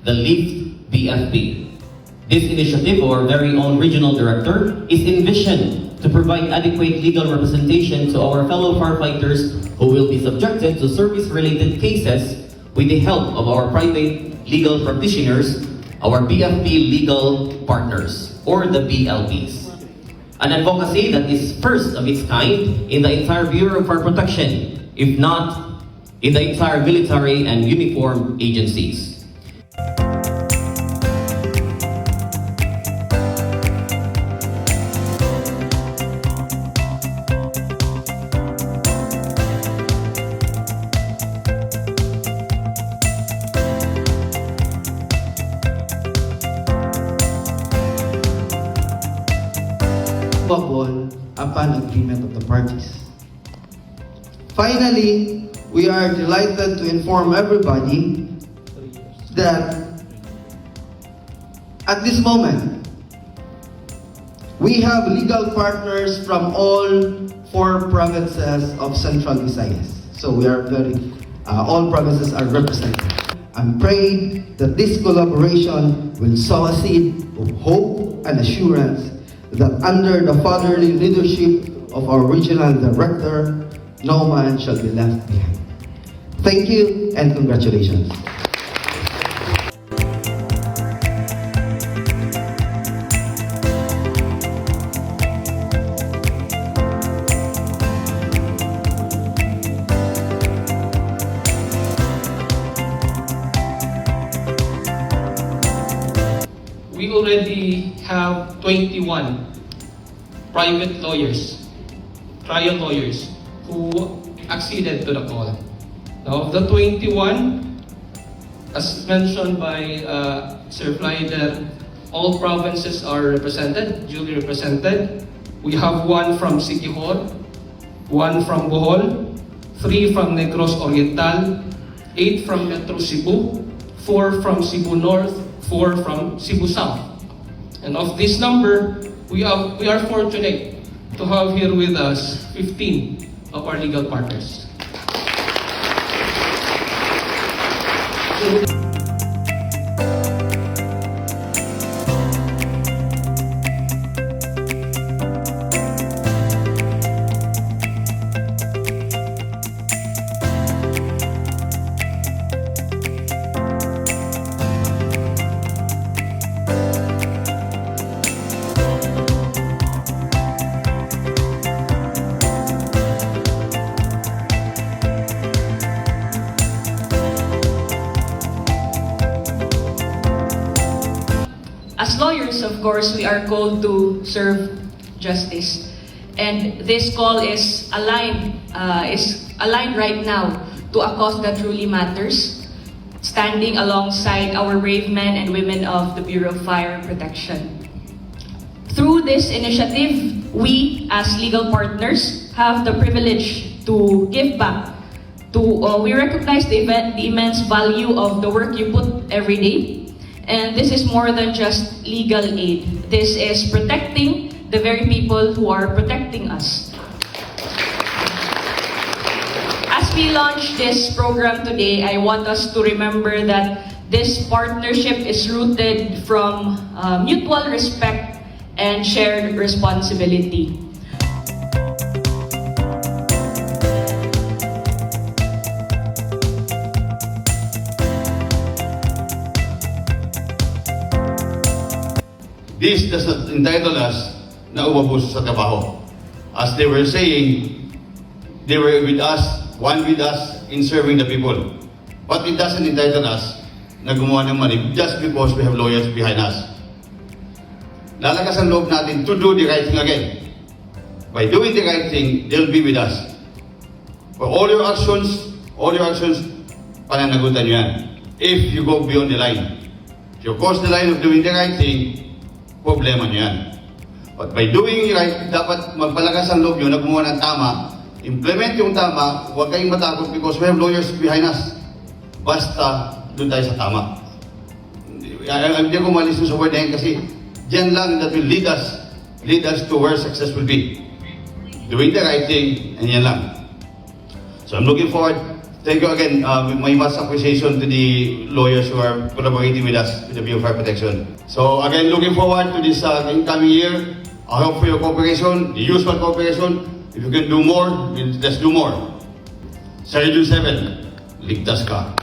the LIFT BFP. This initiative, our very own regional director, is envisioned to provide adequate legal representation to our fellow firefighters who will be subjected to service-related cases with the help of our private legal practitioners, our BFP legal partners, or the BLPs. An advocacy that is first of its kind in the entire Bureau of Fire Protection, if not in the entire military and uniform agencies. Upon agreement of the parties. Finally, we are delighted to inform everybody that at this moment, we have legal partners from all 4 provinces of Central Visayas. So we are all provinces are represented. I'm praying that this collaboration will sow a seed of hope and assurance that under the fatherly leadership of our regional director, no man shall be left behind. Thank you and congratulations. We already have 21 private lawyers, trial lawyers, who acceded to the call. Now, of the 21, as mentioned by Sir Flyder, all provinces are represented, duly represented. We have 1 from Siquijor, 1 from Bohol, 3 from Negros Oriental, 8 from Metro Cebu, 4 from Cebu North, 4 from Cebu South. And of this number, we are fortunate to have here with us 15 of our legal partners. As lawyers, of course, we are called to serve justice. And this call is aligned right now to a cause that truly matters, standing alongside our brave men and women of the Bureau of Fire Protection. Through this initiative, we as legal partners have the privilege to give back. We recognize the immense value of the work you put every day. And this is more than just legal aid. This is protecting the very people who are protecting us. As we launch this program today, I want us to remember that this partnership is rooted from mutual respect and shared responsibility. This does not entitle us na umabos sa trabaho. As they were saying, they were with us, one with us in serving the people. But it doesn't entitle us na gumawa ng mali just because we have lawyers behind us. Lalakas ang loob natin to do the right thing again. By doing the right thing, they'll be with us. For all your actions, pananagutan nyo yan. If you go beyond the line. If you cross the line of doing the right thing, problema nyo yan. But by doing it right, dapat magpalakas ang loob nyo na gumawa ng tama, implement yung tama, huwag kayong matakot because we have lawyers behind us. Basta doon tayo sa tama. Hindi ko malis sa word na yan kasi dyan lang that will lead us to where success will be. Doing the right thing, and yan lang. So I'm looking forward. Thank you again. My vast appreciation to the lawyers who are collaborating with us with the Bureau of Fire Protection. So again, looking forward to this incoming year. I hope for your cooperation, the usual cooperation. If you can do more, let's do more. Sergeant 7, ligtas ka.